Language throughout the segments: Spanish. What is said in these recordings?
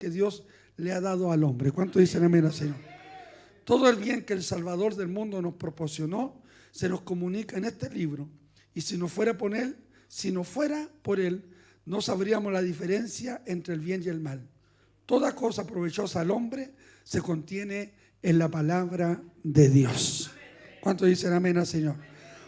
que Dios le ha dado al hombre. ¿Cuánto dicen amén al Señor? Todo el bien que el Salvador del mundo nos proporcionó se nos comunica en este libro. Y si no fuera por él, no sabríamos la diferencia entre el bien y el mal. Toda cosa provechosa al hombre se contiene en la palabra de Dios. ¿Cuánto dicen amén al Señor?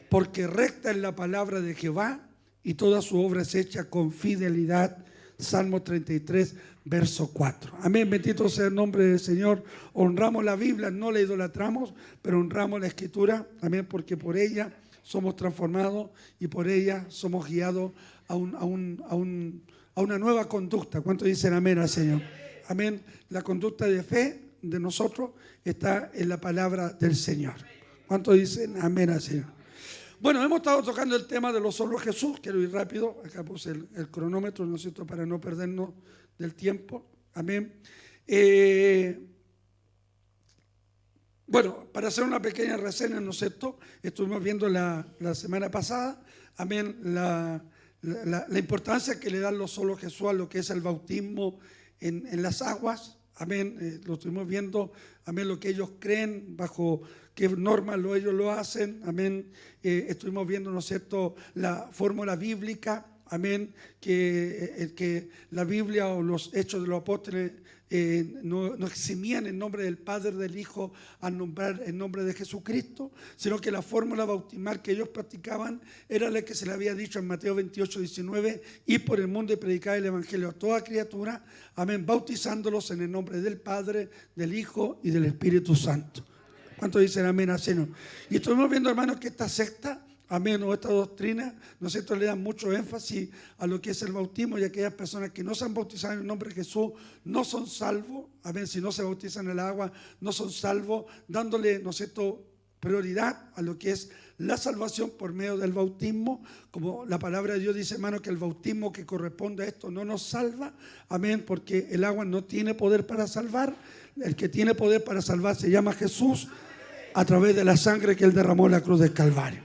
Porque recta es la palabra de Jehová y toda su obra es hecha con fidelidad. Salmo 33, verso 4. Amén, bendito sea el nombre del Señor. Honramos la Biblia, no la idolatramos, pero honramos la Escritura. Amén, porque por ella somos transformados y por ella somos guiados a una nueva conducta. ¿Cuántos dicen amén al Señor? Amén. La conducta de fe de nosotros está en la palabra del Señor. ¿Cuántos dicen amén al Señor? Bueno, hemos estado tocando el tema de lo solo Jesús. Quiero ir rápido. Acá puse el cronómetro, ¿no es cierto?, para no perdernos del tiempo. Amén. Bueno, para hacer una pequeña reseña, ¿no es cierto?, estuvimos viendo la semana pasada, amén, la importancia que le dan los solo Jesús a lo que es el bautismo en las aguas. Amén, lo estuvimos viendo, amén, lo que ellos creen, bajo qué normas ellos lo hacen. Amén, estuvimos viendo, ¿no es cierto?, la fórmula bíblica. Amén, que la Biblia o los Hechos de los Apóstoles no eximían el nombre del Padre, del Hijo, al nombrar el nombre de Jesucristo, sino que la fórmula bautismal que ellos practicaban era la que se le había dicho en Mateo 28, 19: ir por el mundo y predicar el Evangelio a toda criatura, amén, bautizándolos en el nombre del Padre, del Hijo y del Espíritu Santo. ¿Cuántos dicen amén al Señor? Y estuvimos viendo, hermanos, que esta secta, amén, o esta doctrina, ¿no es cierto?, le dan mucho énfasis a lo que es el bautismo, y aquellas personas que no se han bautizado en el nombre de Jesús no son salvos. Amén, si no se bautizan en el agua no son salvos, dándole, ¿no es cierto?, prioridad a lo que es la salvación por medio del bautismo, como la palabra de Dios dice, hermano, que el bautismo que corresponde a esto no nos salva. Amén, porque el agua no tiene poder para salvar. El que tiene poder para salvar se llama Jesús, a través de la sangre que Él derramó en la cruz del Calvario.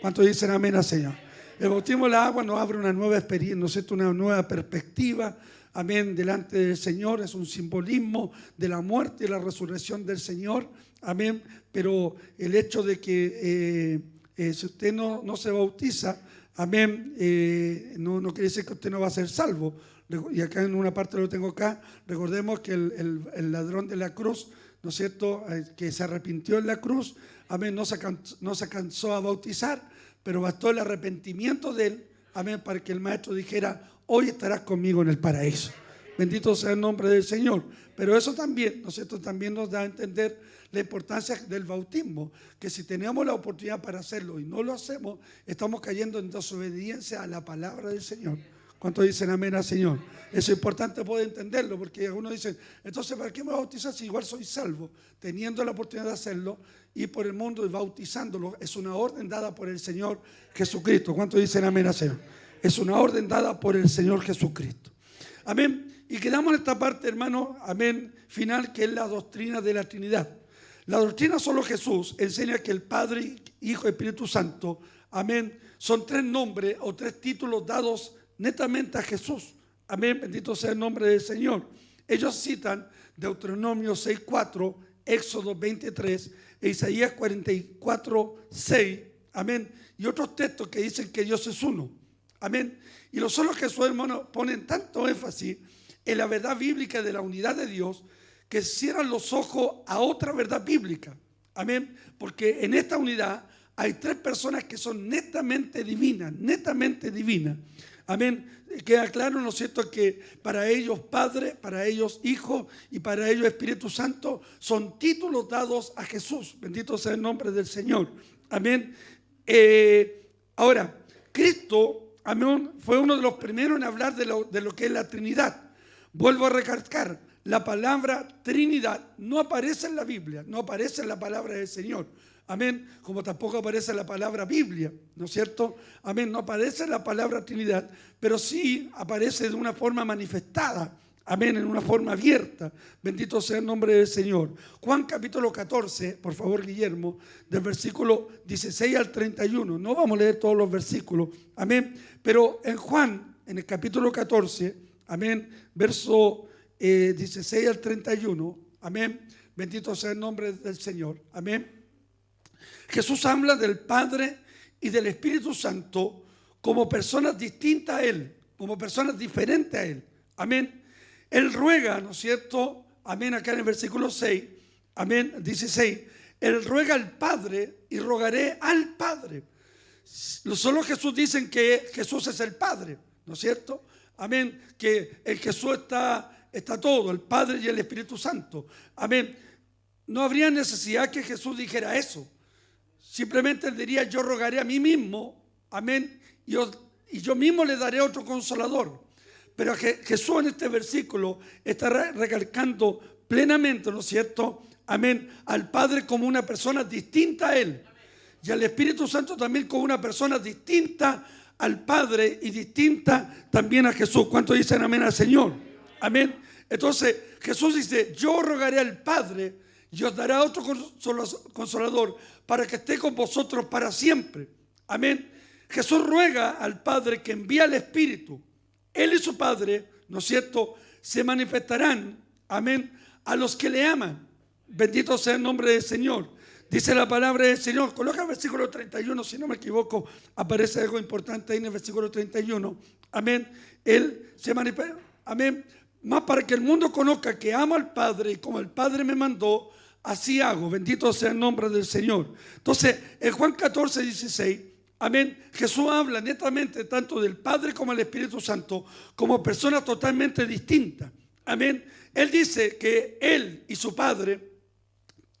¿Cuántos dicen amén al Señor? El bautismo de la agua nos abre una nueva experiencia, ¿no es cierto?, una nueva perspectiva, amén, delante del Señor. Es un simbolismo de la muerte y la resurrección del Señor, amén. Pero el hecho de que si usted no se bautiza, amén, no quiere decir que usted no va a ser salvo. Y acá en una parte lo tengo acá, recordemos que el ladrón de la cruz, ¿no es cierto?, que se arrepintió en la cruz, amén, no se cansó a bautizar, pero bastó el arrepentimiento de él, amén, para que el maestro dijera: hoy estarás conmigo en el paraíso. Bendito sea el nombre del Señor. Pero eso también, ¿no es cierto?, también nos da a entender la importancia del bautismo, que si tenemos la oportunidad para hacerlo y no lo hacemos, estamos cayendo en desobediencia a la palabra del Señor. ¿Cuántos dicen amén al Señor? Eso es importante poder entenderlo, porque algunos dicen: entonces, ¿para qué me bautizas si igual soy salvo? Teniendo la oportunidad de hacerlo, ir por el mundo y bautizándolo es una orden dada por el Señor Jesucristo. ¿Cuántos dicen amén al Señor? Es una orden dada por el Señor Jesucristo. Amén. Y quedamos en esta parte, hermano, amén, final, que es la doctrina de la Trinidad. La doctrina solo Jesús enseña que el Padre, Hijo y Espíritu Santo, amén, son tres nombres o tres títulos dados netamente a Jesús. Amén, bendito sea el nombre del Señor. Ellos citan Deuteronomio 6:4, Éxodo 23 e Isaías 44:6, amén, y otros textos que dicen que Dios es uno. Amén. Y los solos Jesús, hermanos, ponen tanto énfasis en la verdad bíblica de la unidad de Dios, que cierran los ojos a otra verdad bíblica. Amén. Porque en esta unidad hay tres personas que son netamente divinas, netamente divinas. Amén. Queda claro, ¿no es cierto?, que para ellos Padre, para ellos Hijo y para ellos Espíritu Santo son títulos dados a Jesús. Bendito sea el nombre del Señor. Amén. Ahora, Cristo, amén, fue uno de los primeros en hablar de lo que es la Trinidad. Vuelvo a recalcar, la palabra Trinidad no aparece en la Biblia, no aparece en la palabra del Señor. Amén, como tampoco aparece la palabra Biblia, ¿no es cierto? Amén, no aparece la palabra Trinidad, pero sí aparece de una forma manifestada. Amén, en una forma abierta. Bendito sea el nombre del Señor. Juan capítulo 14, por favor, Guillermo, del versículo 16 al 31. No vamos a leer todos los versículos. Amén, pero en Juan, en el capítulo 14, amén, verso 16 al 31. Amén. Bendito sea el nombre del Señor. Amén. Jesús habla del Padre y del Espíritu Santo como personas distintas a Él, como personas diferentes a Él. Amén. Él ruega, ¿no es cierto? Amén, acá en el versículo 6, amén, 16. Él ruega al Padre y rogaré al Padre. Solo Jesús dicen que Jesús es el Padre, ¿no es cierto? Amén, que en Jesús está todo, el Padre y el Espíritu Santo. Amén. No habría necesidad que Jesús dijera eso. Simplemente él diría: yo rogaré a mí mismo, amén, y yo mismo le daré otro consolador. Pero Jesús en este versículo está recalcando plenamente, ¿no es cierto? Amén, al Padre como una persona distinta a Él, y al Espíritu Santo también como una persona distinta al Padre y distinta también a Jesús. ¿Cuántos dicen amén al Señor? Amén. Entonces Jesús dice: yo rogaré al Padre y os dará otro consolador para que esté con vosotros para siempre. Amén. Jesús ruega al Padre que envíe al Espíritu. Él y su Padre, ¿no es cierto?, se manifestarán, amén, a los que le aman. Bendito sea el nombre del Señor. Dice la palabra del Señor. Coloca el versículo 31, si no me equivoco, aparece algo importante ahí en el versículo 31. Amén. Él se manifiesta, amén, más para que el mundo conozca que amo al Padre y como el Padre me mandó, así hago. Bendito sea el nombre del Señor. Entonces, en Juan 14, 16, amén, Jesús habla netamente tanto del Padre como del Espíritu Santo como personas totalmente distintas. Amén. Él dice que Él y su Padre,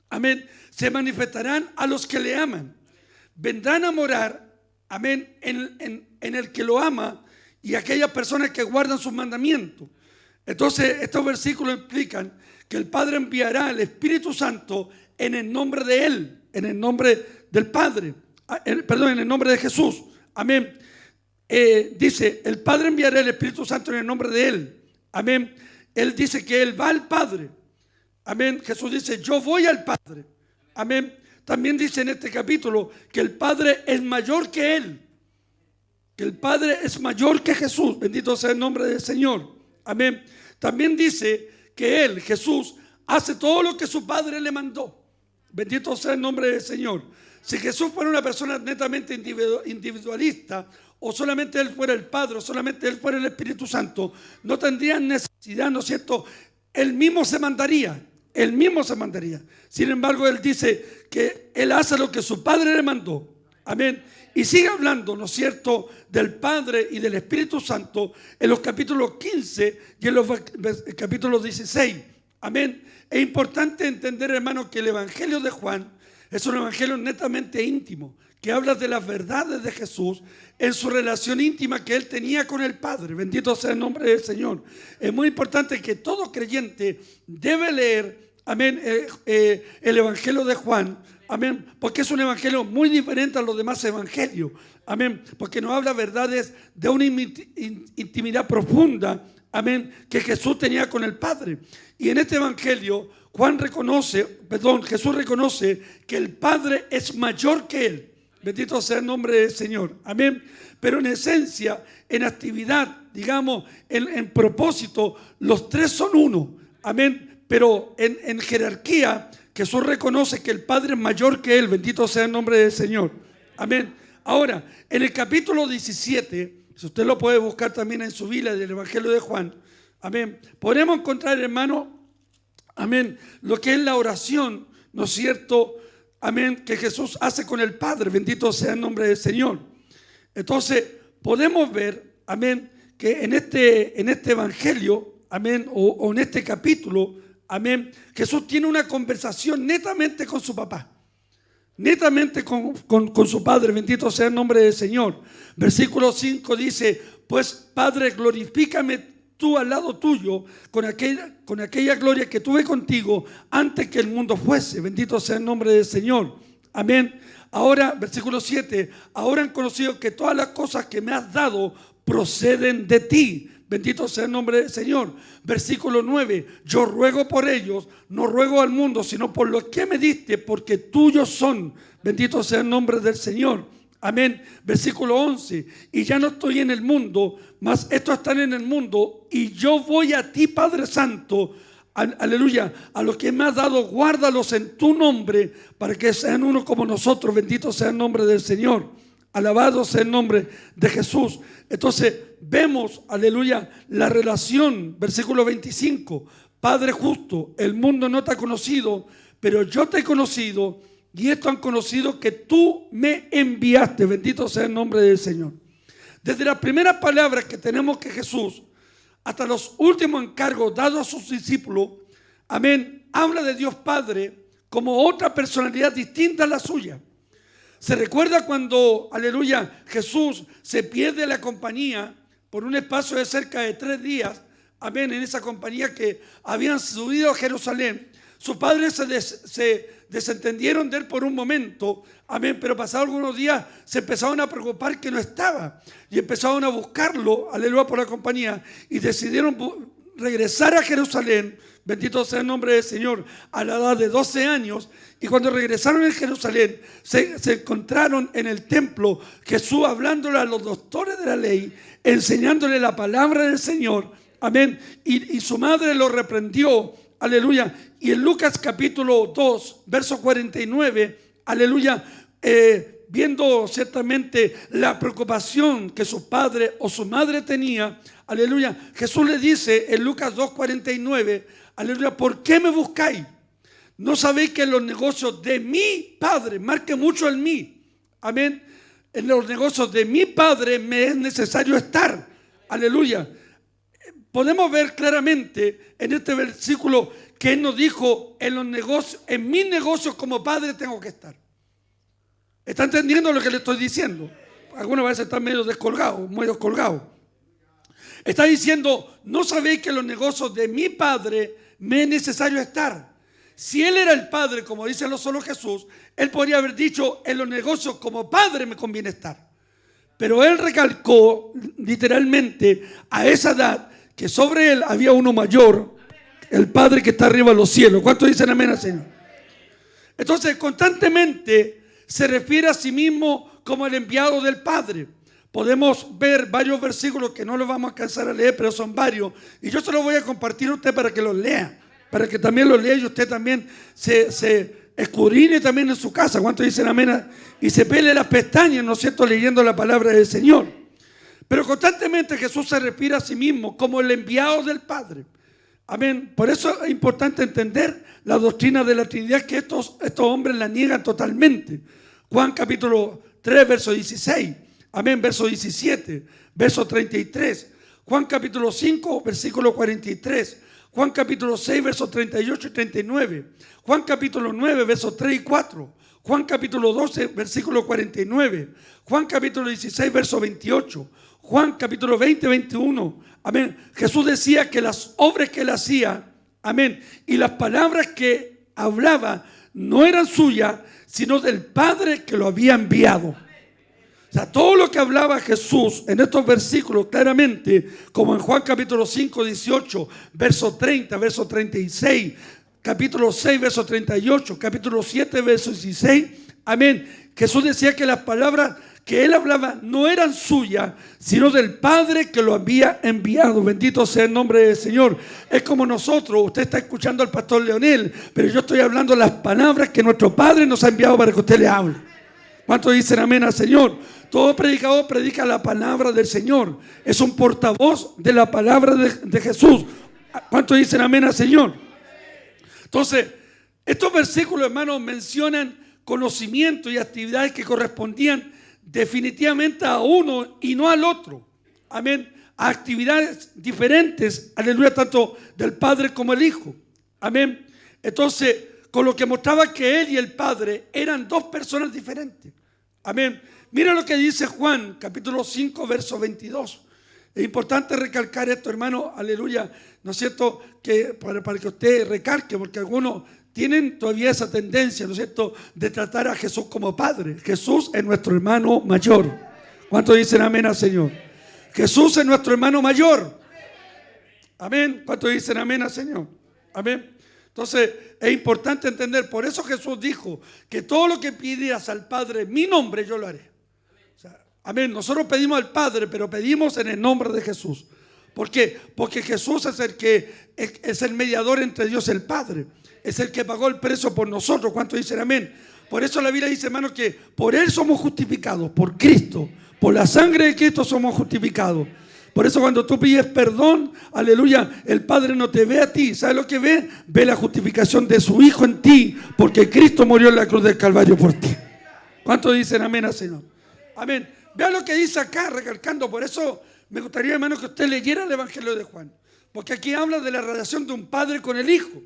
amén, se manifestarán a los que le aman. Vendrán a morar, amén, en el que lo ama y aquellas personas que guardan sus mandamientos. Entonces, estos versículos implican que el Padre enviará al Espíritu Santo en el nombre de Él, en el nombre del Padre, perdón, en el nombre de Jesús. Amén. Dice: el Padre enviará el Espíritu Santo en el nombre de Él. Amén. Él dice que Él va al Padre. Amén. Jesús dice: yo voy al Padre. Amén. También dice en este capítulo que el Padre es mayor que Él, que el Padre es mayor que Jesús. Bendito sea el nombre del Señor. Amén. También dice que Él, Jesús, hace todo lo que su Padre le mandó. Bendito sea el nombre del Señor. Si Jesús fuera una persona netamente individualista, o solamente Él fuera el Padre, o solamente Él fuera el Espíritu Santo, no tendrían necesidad, ¿no es cierto? Él mismo se mandaría. Él mismo se mandaría. Sin embargo, Él dice que Él hace lo que su Padre le mandó. Amén. Y sigue hablando, ¿no es cierto?, del Padre y del Espíritu Santo en los capítulos 15 y en los capítulos 16. Amén. Es importante entender, hermanos, que el Evangelio de Juan es un evangelio netamente íntimo, que habla de las verdades de Jesús en su relación íntima que Él tenía con el Padre. Bendito sea el nombre del Señor. Es muy importante que todo creyente debe leer, amén, el Evangelio de Juan. Amén, porque es un evangelio muy diferente a los demás evangelios. Amén, porque nos habla verdades de una intimidad profunda, amén, que Jesús tenía con el Padre. Y en este evangelio Jesús reconoce que el Padre es mayor que Él. Bendito sea el nombre del Señor. Amén. Pero en esencia, en actividad, digamos, en propósito, los tres son uno. Amén. Pero en jerarquía, Jesús reconoce que el Padre es mayor que Él. Bendito sea el nombre del Señor. Amén. Ahora, en el capítulo 17, si usted lo puede buscar también en su Biblia del Evangelio de Juan, amén, podemos encontrar, hermano, amén, lo que es la oración, ¿no es cierto? Amén, que Jesús hace con el Padre. Bendito sea el nombre del Señor. Entonces, podemos ver, amén, que en este evangelio, amén, o en este capítulo, amén, Jesús tiene una conversación netamente con su papá, netamente con su Padre. Bendito sea el nombre del Señor. Versículo 5 dice: pues Padre, glorifícame tú al lado tuyo con aquella gloria que tuve contigo antes que el mundo fuese. Bendito sea el nombre del Señor. Amén. Ahora, versículo 7, ahora han conocido que todas las cosas que me has dado proceden de ti. Bendito sea el nombre del Señor. Versículo 9, yo ruego por ellos, no ruego al mundo, sino por los que me diste, porque tuyos son. Bendito sea el nombre del Señor. Amén. Versículo 11. Y ya no estoy en el mundo, mas estos están en el mundo. Y yo voy a ti, Padre Santo. Aleluya. A los que me has dado, guárdalos en tu nombre, para que sean uno como nosotros. Bendito sea el nombre del Señor. Alabado sea el nombre de Jesús. Entonces vemos, aleluya, la relación. Versículo 25. Padre justo, el mundo no te ha conocido, pero yo te he conocido. Y esto han conocido que tú me enviaste. Bendito sea el nombre del Señor. Desde las primeras palabras que tenemos que Jesús, hasta los últimos encargos dados a sus discípulos, amén, habla de Dios Padre como otra personalidad distinta a la suya. Se recuerda cuando, aleluya, Jesús se pierde la compañía por un espacio de cerca de 3 días, amén, en esa compañía que habían subido a Jerusalén. Sus padres se desentendieron de él por un momento, amén, pero pasados algunos días se empezaron a preocupar que no estaba y empezaron a buscarlo, aleluya, por la compañía, y decidieron regresar a Jerusalén, bendito sea el nombre del Señor, a la edad de 12 años. Y cuando regresaron a Jerusalén, se encontraron en el templo Jesús hablándole a los doctores de la ley, enseñándole la palabra del Señor, amén, y su madre lo reprendió. Aleluya. Y en Lucas capítulo 2, verso 49, aleluya, viendo ciertamente la preocupación que su padre o su madre tenía, aleluya, Jesús le dice en Lucas 2, 49, aleluya, ¿por qué me buscáis? ¿No sabéis que en los negocios de mi Padre, marque mucho el mí, amén, en los negocios de mi Padre me es necesario estar? Aleluya. Podemos ver claramente en este versículo que Él nos dijo, en los negocios, en mis negocios como padre tengo que estar. ¿Está entendiendo lo que le estoy diciendo? Algunas veces están medio descolgados, medio colgados. Está diciendo, no sabéis que en los negocios de mi Padre me es necesario estar. Si Él era el Padre, como dice lo solo Jesús, Él podría haber dicho, en los negocios como padre me conviene estar. Pero Él recalcó literalmente a esa edad que sobre Él había uno mayor, el Padre que está arriba en los cielos. ¿Cuántos dicen amén al Señor? Entonces constantemente se refiere a sí mismo como el enviado del Padre. Podemos ver varios versículos que no los vamos a alcanzar a leer, pero son varios, y yo se los voy a compartir a usted para que los lea, para que también los lea y usted también se escudriñe también en su casa. ¿Cuántos dicen amén? Y se pele las pestañas, ¿no es cierto?, leyendo la palabra del Señor. Pero constantemente Jesús se refiere a sí mismo como el enviado del Padre. Amén. Por eso es importante entender la doctrina de la Trinidad, que estos hombres la niegan totalmente. Juan capítulo 3, verso 16. Amén, verso 17, verso 33. Juan capítulo 5, versículo 43. Juan capítulo 6, versos 38 y 39. Juan capítulo 9, versos 3 y 4. Juan capítulo 12, versículo 49. Juan capítulo 16, verso 28. Juan capítulo 20, 21. Amén. Jesús decía que las obras que él hacía, amén, y las palabras que hablaba no eran suyas, sino del Padre que lo había enviado. O sea, todo lo que hablaba Jesús en estos versículos claramente, como en Juan capítulo 5, 18, verso 30, verso 36, capítulo 6, verso 38, capítulo 7, verso 16, amén. Jesús decía que las palabras que él hablaba no eran suyas, sino del Padre que lo había enviado. Bendito sea el nombre del Señor. Es como nosotros, usted está escuchando al pastor Leonel, pero yo estoy hablando las palabras que nuestro Padre nos ha enviado para que usted le hable. ¿Cuántos dicen amén al Señor? Todo predicador predica la palabra del Señor. Es un portavoz de la palabra de Jesús. ¿Cuántos dicen amén al Señor? Entonces, estos versículos, hermanos, mencionan conocimiento y actividades que correspondían definitivamente a uno y no al otro. Amén. A actividades diferentes, aleluya, tanto del Padre como el Hijo. Amén. Entonces, con lo que mostraba que Él y el Padre eran dos personas diferentes. Amén. Mira lo que dice Juan, capítulo 5, verso 22. Es importante recalcar esto, hermano, aleluya, ¿no es cierto? Que para que usted recalque, porque algunos tienen todavía esa tendencia, ¿no es cierto?, de tratar a Jesús como Padre. Jesús es nuestro hermano mayor. ¿Cuántos dicen amén al Señor? Jesús es nuestro hermano mayor. Amén. ¿Cuántos dicen amén al Señor? Amén. Entonces es importante entender, por eso Jesús dijo que todo lo que pidieras al Padre en mi nombre yo lo haré. Amén. Nosotros pedimos al Padre, pero pedimos en el nombre de Jesús. ¿Por qué? Porque Jesús es el mediador entre Dios y el Padre. Es el que pagó el precio por nosotros. ¿Cuántos dicen amén? Por eso la Biblia dice, hermano, que por Él somos justificados, por Cristo. Por la sangre de Cristo somos justificados. Por eso cuando tú pides perdón, aleluya, el Padre no te ve a ti. ¿Sabes lo que ve? Ve la justificación de su Hijo en ti, porque Cristo murió en la cruz del Calvario por ti. ¿Cuántos dicen amén al Señor? Amén. Vea lo que dice acá, recalcando. Por eso me gustaría, hermano, que usted leyera el Evangelio de Juan. Porque aquí habla de la relación de un padre con el hijo.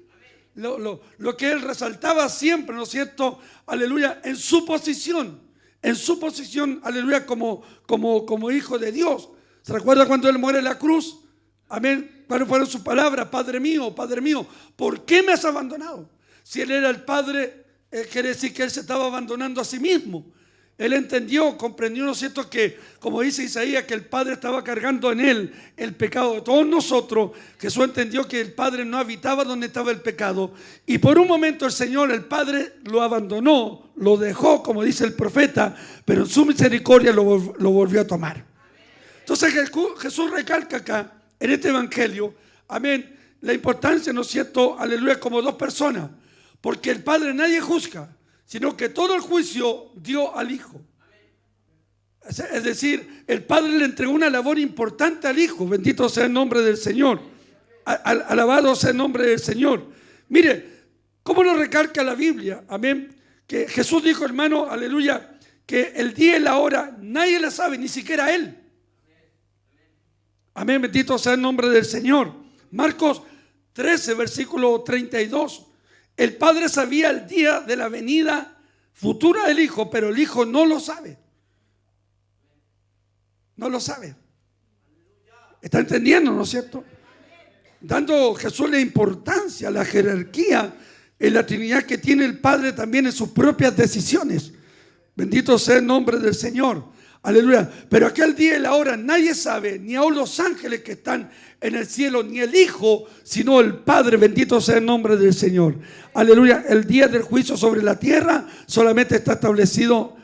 Lo que él resaltaba siempre, ¿no es cierto? Aleluya, en su posición, aleluya, como hijo de Dios. ¿Se recuerda cuando él muere en la cruz? Amén. ¿Cuáles fueron sus palabras? Padre mío, ¿por qué me has abandonado? Si él era el padre, quiere decir que él se estaba abandonando a sí mismo. Él entendió, comprendió, ¿no es cierto?, que como dice Isaías, que el Padre estaba cargando en él el pecado de todos nosotros. Jesús entendió que el Padre no habitaba donde estaba el pecado. Y por un momento el Señor, el Padre, lo abandonó, lo dejó, como dice el profeta, pero en su misericordia lo volvió a tomar. Entonces Jesús recalca acá, en este evangelio, amén, la importancia, ¿no es cierto?, aleluya, como dos personas. Porque el Padre nadie juzga, sino que todo el juicio dio al Hijo. Es decir, el Padre le entregó una labor importante al Hijo. Bendito sea el nombre del Señor. Alabado sea el nombre del Señor. Mire, ¿cómo lo recalca la Biblia? Amén. Que Jesús dijo, hermano, aleluya, que el día y la hora nadie la sabe, ni siquiera Él. Amén, bendito sea el nombre del Señor. Marcos 13, versículo 32. El Padre sabía el día de la venida futura del Hijo, pero el Hijo no lo sabe. No lo sabe. ¿Está entendiendo, no es cierto? Dando Jesús la importancia, la jerarquía en la Trinidad que tiene el Padre también en sus propias decisiones. Bendito sea el nombre del Señor. Aleluya. Pero aquel día y la hora nadie sabe, ni aun los ángeles que están en el cielo, ni el Hijo, sino el Padre. Bendito sea el nombre del Señor. Aleluya. El día del juicio sobre la tierra solamente está establecido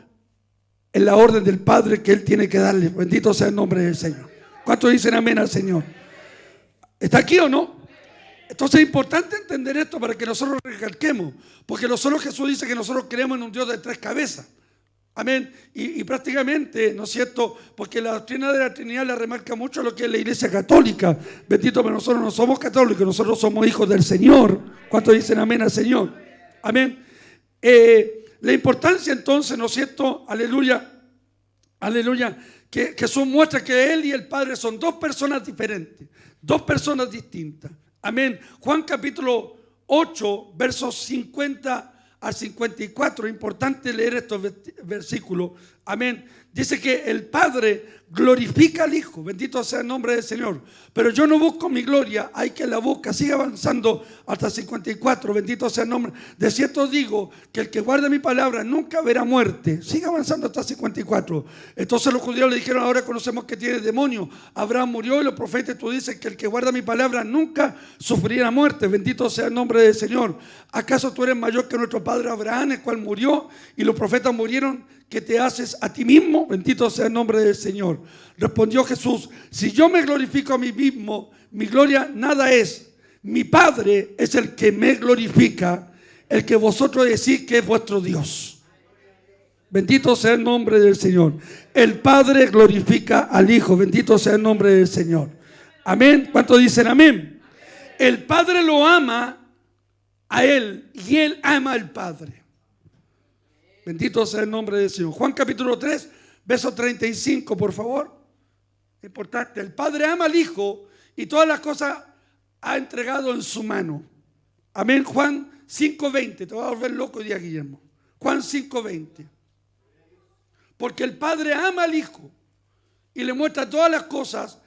en la orden del Padre que Él tiene que darle. Bendito sea el nombre del Señor. ¿Cuántos dicen amén al Señor? ¿Está aquí o no? Entonces es importante entender esto para que nosotros recalquemos. Porque nosotros, Jesús dice que nosotros creemos en un Dios de tres cabezas. Amén. Y prácticamente, ¿no es cierto? Porque la doctrina de la Trinidad le remarca mucho lo que es la Iglesia Católica. Bendito, pero nosotros no somos católicos, nosotros somos hijos del Señor. ¿Cuántos dicen amén al Señor? Amén. La importancia entonces, ¿no es cierto? Aleluya. Aleluya. Que Jesús muestra que Él y el Padre son dos personas diferentes, dos personas distintas. Amén. Juan capítulo 8, versos 50 al 54, es importante leer estos versículos. Amén. Dice que el Padre glorifica al Hijo. Bendito sea el nombre del Señor. Pero yo no busco mi gloria, hay que la busca. Sigue avanzando hasta 54. Bendito sea el nombre. De cierto digo que el que guarda mi palabra nunca verá muerte. Sigue avanzando hasta 54. Entonces los judíos le dijeron, ahora conocemos que tiene demonio. Abraham murió y los profetas, tú dices que el que guarda mi palabra nunca sufrirá muerte. Bendito sea el nombre del Señor. ¿Acaso tú eres mayor que nuestro padre Abraham, el cual murió y los profetas murieron? ¿Qué te haces a ti mismo? Bendito sea el nombre del Señor. Respondió Jesús, si yo me glorifico a mí mismo, mi gloria nada es. Mi Padre es el que me glorifica, el que vosotros decís que es vuestro Dios. Bendito sea el nombre del Señor. El Padre glorifica al Hijo. Bendito sea el nombre del Señor. Amén. ¿Cuántos dicen amén? El Padre lo ama a Él y Él ama al Padre. Bendito sea el nombre del Señor. Juan capítulo 3, verso 35, por favor. Importante. El Padre ama al Hijo y todas las cosas ha entregado en su mano. Amén. Juan 5:20. Te voy a volver loco hoy día, Guillermo. Juan 5:20. Porque el Padre ama al Hijo y le muestra todas las cosas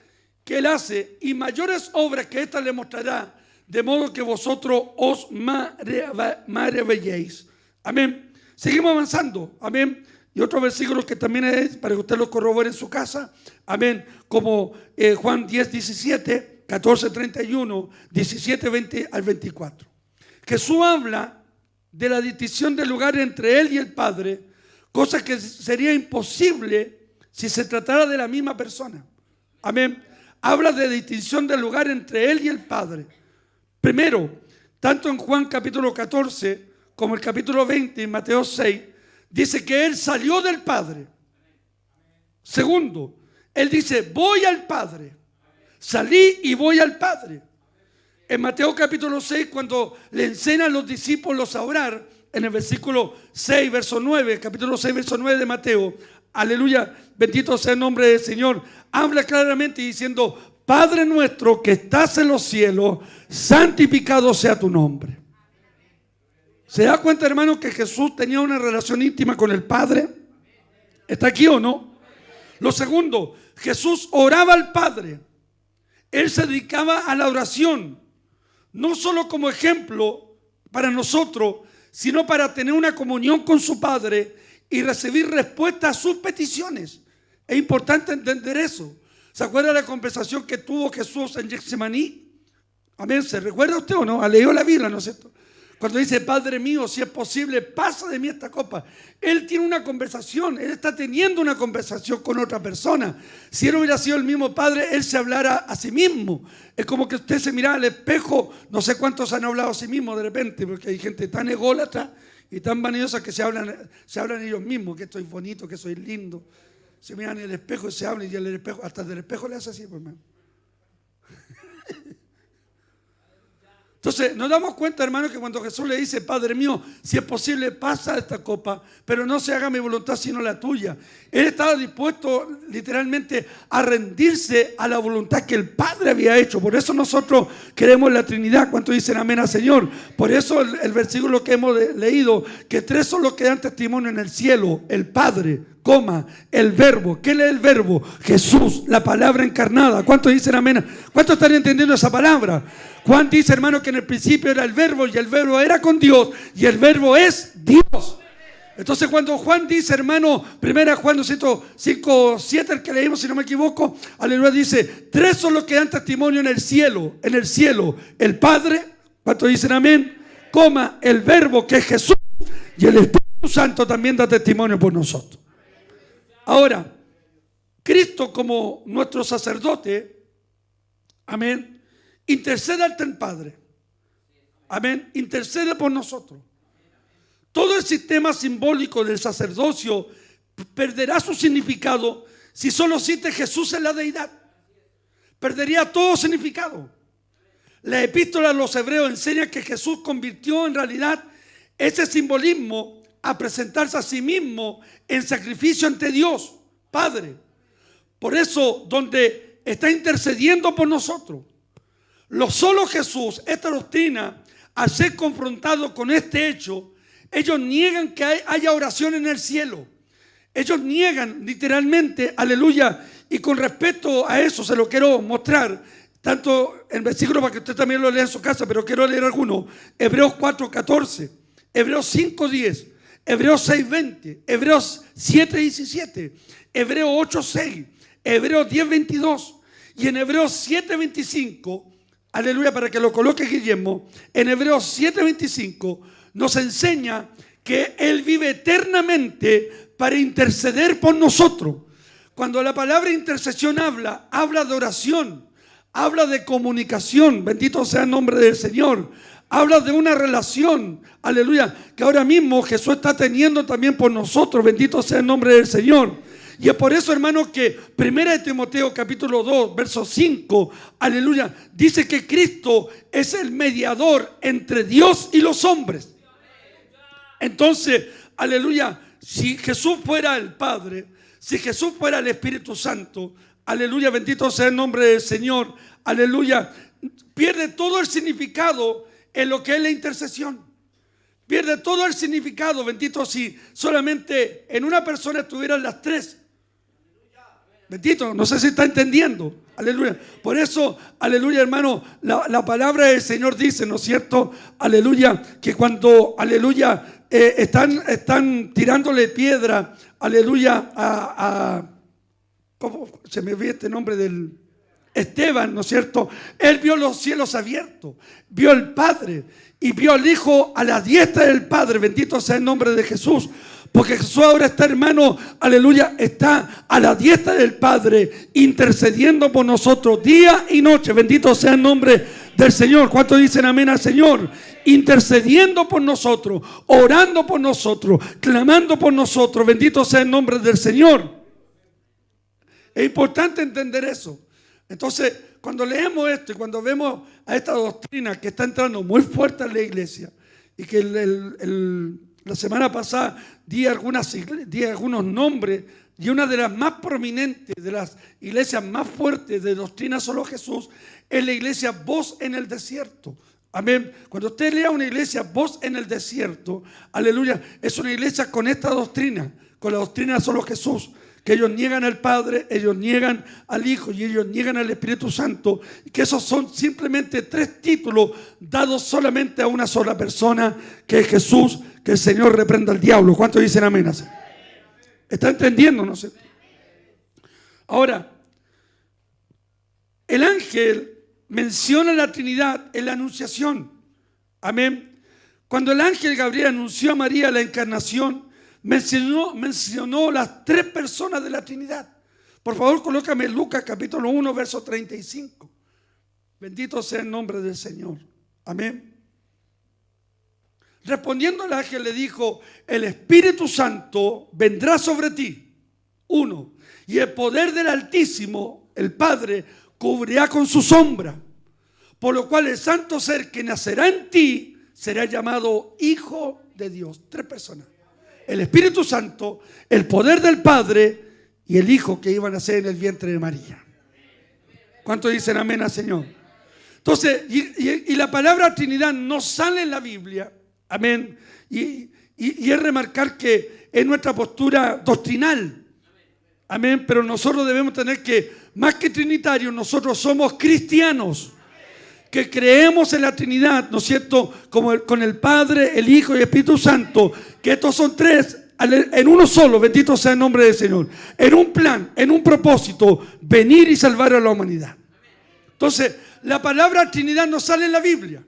que Él hace y mayores obras que ésta le mostrará, de modo que vosotros os maravilléis. Amén. Seguimos avanzando, amén. Y otros versículos que también es para que usted los corrobore en su casa, amén. Como Juan 10, 17, 14, 31, 17, 20 al 24. Jesús habla de la distinción del lugar entre Él y el Padre, cosa que sería imposible si se tratara de la misma persona. Amén. Habla de distinción del lugar entre Él y el Padre. Primero, tanto en Juan capítulo 14 como el capítulo 20 en Mateo 6, dice que Él salió del Padre. Segundo, Él dice, voy al Padre. Salí y voy al Padre. En Mateo capítulo 6, cuando le enseñan a los discípulos a orar, en el versículo 6, verso 9, capítulo 6, verso 9 de Mateo, aleluya, bendito sea el nombre del Señor, habla claramente diciendo, Padre nuestro que estás en los cielos, santificado sea tu nombre. ¿Se da cuenta, hermano, que Jesús tenía una relación íntima con el Padre? ¿Está aquí o no? Lo segundo, Jesús oraba al Padre. Él se dedicaba a la oración, no solo como ejemplo para nosotros, sino para tener una comunión con su Padre y recibir respuesta a sus peticiones. Es importante entender eso. ¿Se acuerda de la conversación que tuvo Jesús en Getsemaní? Amén. ¿Se recuerda usted o no? ¿Ha leído la Biblia, no es cierto? Cuando dice, Padre mío, si es posible, pasa de mí esta copa. Él tiene una conversación, él está teniendo una conversación con otra persona. Si él hubiera sido el mismo Padre, él se hablara a sí mismo. Es como que usted se mira al espejo, no sé cuántos han hablado a sí mismos de repente, porque hay gente tan ególatra y tan vanidosa que se hablan ellos mismos, que estoy bonito, que soy lindo. Se miran en el espejo y se hablan y el espejo, hasta del espejo le hace así, pues, hermano. Entonces nos damos cuenta, hermano, que cuando Jesús le dice, Padre mío, si es posible, pasa esta copa, pero no se haga mi voluntad sino la tuya. Él estaba dispuesto literalmente a rendirse a la voluntad que el Padre había hecho. Por eso nosotros queremos la Trinidad. ¿Cuántos dicen amén al Señor? Por eso el versículo que hemos leído, que tres son los que dan testimonio en el cielo: el Padre, el Verbo. ¿Qué es el Verbo? Jesús, la palabra encarnada. ¿Cuántos dicen amén? ¿Cuántos están entendiendo esa palabra? Juan dice, hermano, que en el principio era el Verbo y el Verbo era con Dios y el Verbo es Dios. Entonces cuando Juan dice, hermano, 1 Juan 5, 7, el que leímos si no me equivoco, aleluya, dice, tres son los que dan testimonio en el cielo, el Padre, ¿cuántos dicen amén? El Verbo, que es Jesús, y el Espíritu Santo también da testimonio por nosotros. Ahora, Cristo como nuestro sacerdote, amén, intercede ante el Padre, amén, intercede por nosotros. Todo el sistema simbólico del sacerdocio perderá su significado si solo cite Jesús en la deidad. Perdería todo significado. La epístola a los hebreos enseña que Jesús convirtió en realidad ese simbolismo a presentarse a sí mismo en sacrificio ante Dios, Padre. Por eso, donde está intercediendo por nosotros, lo solo Jesús, esta doctrina, al ser confrontado con este hecho, ellos niegan que haya oración en el cielo. Ellos niegan literalmente, aleluya, y con respecto a eso se lo quiero mostrar, tanto en versículo para que usted también lo lea en su casa, pero quiero leer algunos. Hebreos 4:14, Hebreos 5:10, Hebreos 6:20, Hebreos 7:17, Hebreos 8:6, Hebreos 10:22 y en Hebreos 7:25, aleluya, para que lo coloque Guillermo, en Hebreos 7:25 nos enseña que Él vive eternamente para interceder por nosotros. Cuando la palabra intercesión habla de oración, habla de comunicación, bendito sea el nombre del Señor, habla de una relación, aleluya, que ahora mismo Jesús está teniendo también por nosotros, bendito sea el nombre del Señor. Y es por eso, hermanos, que 1 Timoteo capítulo 2, verso 5, aleluya, dice que Cristo es el mediador entre Dios y los hombres. Entonces, aleluya, si Jesús fuera el Padre, si Jesús fuera el Espíritu Santo, aleluya, bendito sea el nombre del Señor, aleluya, pierde todo el significado en lo que es la intercesión. Pierde todo el significado, bendito, si solamente en una persona estuvieran las tres. Bendito, no sé si está entendiendo. Aleluya. Por eso, aleluya, hermano, la palabra del Señor dice, ¿no es cierto? Aleluya, que cuando, aleluya, están tirándole piedra, aleluya, ¿cómo se me olvidó este nombre del Esteban, ¿no es cierto? Él vio los cielos abiertos, vio al Padre y vio al Hijo a la diestra del Padre, bendito sea el nombre de Jesús. Porque Jesús ahora está, hermano, aleluya, está a la diestra del Padre, intercediendo por nosotros día y noche. Bendito sea el nombre del Señor. ¿Cuántos dicen amén al Señor? Intercediendo por nosotros, orando por nosotros, clamando por nosotros. Bendito sea el nombre del Señor. Es importante entender eso. Entonces, cuando leemos esto y cuando vemos a esta doctrina que está entrando muy fuerte en la iglesia, y que la semana pasada di algunos nombres, y una de las más prominentes, de las iglesias más fuertes de doctrina solo Jesús, es la iglesia Voz en el Desierto. Amén. Cuando usted lea una iglesia Voz en el Desierto, aleluya, es una iglesia con esta doctrina, con la doctrina solo Jesús. Que ellos niegan al Padre, ellos niegan al Hijo y ellos niegan al Espíritu Santo, y que esos son simplemente 3 títulos dados solamente a una sola persona, que es Jesús. Que el Señor reprenda al diablo. ¿Cuántos dicen amén? ¿Está entendiendo? No sé. Ahora, el ángel menciona la Trinidad en la Anunciación. Amén. Cuando el ángel Gabriel anunció a María la encarnación, mencionó las 3 personas de la Trinidad. Por favor, colócame Lucas capítulo 1, verso 35. Bendito sea el nombre del Señor. Amén. Respondiendo el ángel le dijo: el Espíritu Santo vendrá sobre ti. 1. Y el poder del Altísimo, el Padre, cubrirá con su sombra. Por lo cual el santo ser que nacerá en ti será llamado Hijo de Dios. 3 personas. El Espíritu Santo, el poder del Padre y el Hijo que iba a nacer en el vientre de María. ¿Cuántos dicen amén al Señor? Entonces, y la palabra Trinidad no sale en la Biblia. Amén. Y es remarcar que es nuestra postura doctrinal. Amén. Pero nosotros debemos tener que, más que trinitarios, nosotros somos cristianos. Que creemos en la Trinidad, ¿no es cierto? Con el Padre, el Hijo y el Espíritu Santo, que estos son 3 en uno solo, bendito sea el nombre del Señor, en un plan, en un propósito, venir y salvar a la humanidad. Entonces, la palabra Trinidad no sale en la Biblia,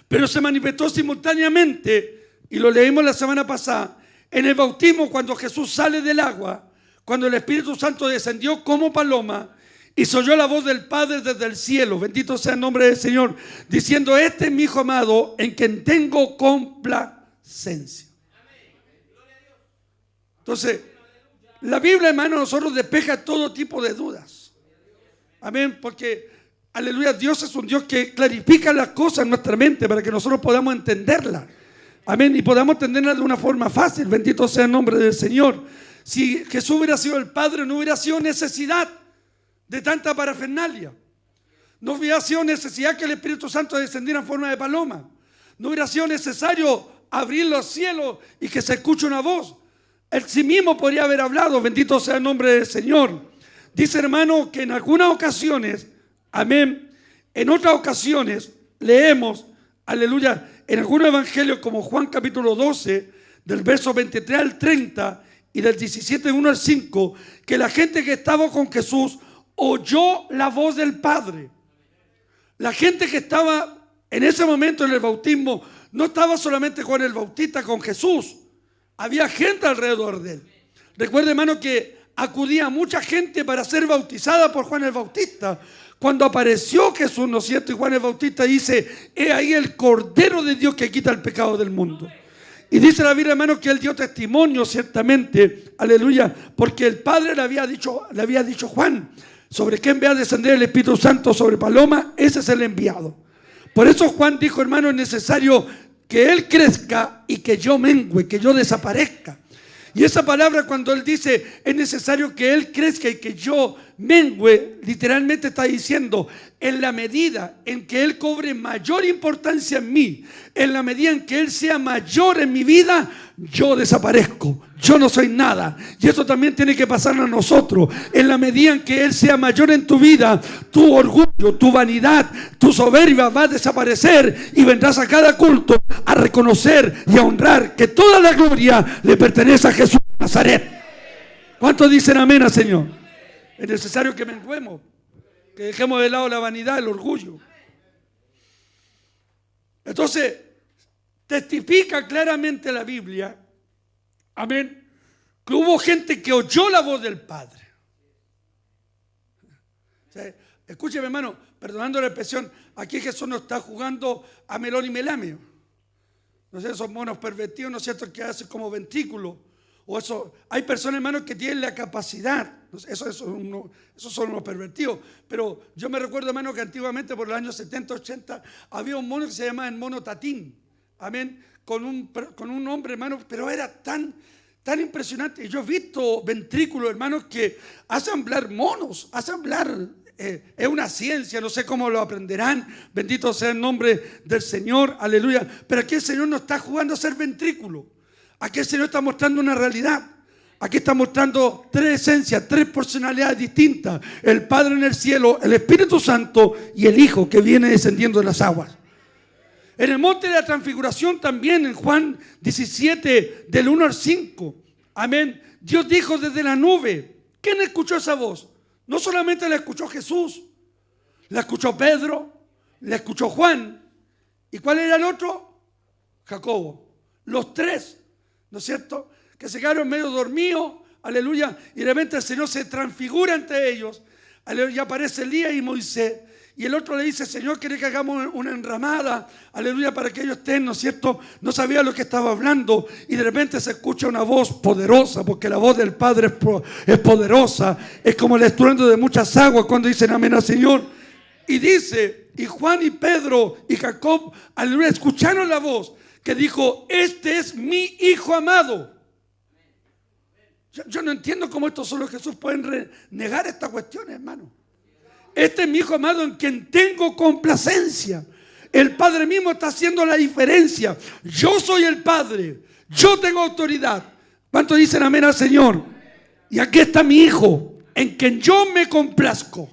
pero se manifestó simultáneamente, y lo leímos la semana pasada, en el bautismo, cuando Jesús sale del agua, cuando el Espíritu Santo descendió como paloma, y se oyó la voz del Padre desde el cielo, bendito sea el nombre del Señor, diciendo: este es mi Hijo amado, en quien tengo complacencia. Entonces, la Biblia, hermano, nosotros despeja todo tipo de dudas. Amén, porque, aleluya, Dios es un Dios que clarifica las cosas en nuestra mente para que nosotros podamos entenderlas. Amén, y podamos entenderlas de una forma fácil, bendito sea el nombre del Señor. Si Jesús hubiera sido el Padre, no hubiera sido necesidad de tanta parafernalia. No hubiera sido necesidad que el Espíritu Santo descendiera en forma de paloma. No hubiera sido necesario abrir los cielos y que se escuche una voz. Él sí mismo podría haber hablado, bendito sea el nombre del Señor. Dice, hermano, que en algunas ocasiones, amén, en otras ocasiones leemos, aleluya, en algunos evangelios como Juan capítulo 12, del verso 23 al 30 y del 17, 1 al 5, que la gente que estaba con Jesús oyó la voz del Padre. La gente que estaba en ese momento en el bautismo no estaba solamente Juan el Bautista con Jesús, había gente alrededor de él. Recuerde, hermano, que acudía mucha gente para ser bautizada por Juan el Bautista. Cuando apareció Jesús, ¿no es cierto? Y Juan el Bautista dice: he ahí el Cordero de Dios que quita el pecado del mundo. Y dice la Biblia, hermano, que él dio testimonio ciertamente, aleluya, porque el Padre le había dicho a Juan: sobre qué envía a descender el Espíritu Santo sobre paloma, ese es el enviado. Por eso Juan dijo, hermano, es necesario que él crezca y que yo mengüe, que yo desaparezca. Y esa palabra, cuando él dice es necesario que él crezca y que yo mengüe, literalmente está diciendo: en la medida en que él cobre mayor importancia en mí, en la medida en que él sea mayor en mi vida, yo desaparezco, yo no soy nada. Y eso también tiene que pasar a nosotros. En la medida en que él sea mayor en tu vida, tu orgullo, tu vanidad, tu soberbia va a desaparecer, y vendrás a cada culto a reconocer y a honrar que toda la gloria le pertenece a Jesús de Nazaret. ¿Cuántos dicen amén al Señor? Es necesario que menguemos, que dejemos de lado la vanidad, el orgullo. Entonces, testifica claramente la Biblia Amén. Que hubo gente que oyó la voz del Padre. O sea, escúcheme, hermano, perdonando la expresión, aquí Jesús no está jugando a Melón y Melamio. No sé, esos monos pervertidos, ¿no es cierto?, que hacen como ventrículo. O eso, hay personas, hermanos, que tienen la capacidad. Esos son unos pervertidos. Pero yo me recuerdo, hermano, que antiguamente, por los años 70, 80, había un mono que se llamaba el mono Tatín. Amén. Con un hombre, hermano, pero era tan impresionante. Yo he visto ventrículos, hermanos, que hacen hablar monos, hacen hablar. Es una ciencia, no sé cómo lo aprenderán. Bendito sea el nombre del Señor, aleluya. Pero aquí el Señor no está jugando a ser ventrículo. Aquí el Señor está mostrando una realidad. Aquí está mostrando tres esencias, tres personalidades distintas: el Padre en el cielo, el Espíritu Santo y el Hijo que viene descendiendo de las aguas. En el monte de la transfiguración también, en Juan 17, del 1 al 5, amén, Dios dijo desde la nube. ¿Quién escuchó esa voz? No solamente la escuchó Jesús, la escuchó Pedro, la escuchó Juan. ¿Y cuál era el otro? Jacobo. Los tres, ¿no es cierto?, que se quedaron medio dormidos, aleluya, y de repente el Señor se transfigura entre ellos, aleluya, y aparece Elías y Moisés. Y el otro le dice: Señor, quiere que hagamos una enramada, aleluya, para que ellos estén, ¿no es cierto? No sabía lo que estaba hablando, y de repente se escucha una voz poderosa, porque la voz del Padre es poderosa, es como el estruendo de muchas aguas cuando dicen amén al Señor. Y dice, y Juan y Pedro y Jacob, aleluya, escucharon la voz que dijo: este es mi Hijo amado. Yo no entiendo cómo estos solo Jesús pueden negar esta cuestión, hermano. Este es mi Hijo amado en quien tengo complacencia. El Padre mismo está haciendo la diferencia. Yo soy el Padre, yo tengo autoridad. ¿Cuántos dicen amén al Señor? Y aquí está mi Hijo en quien yo me complazco.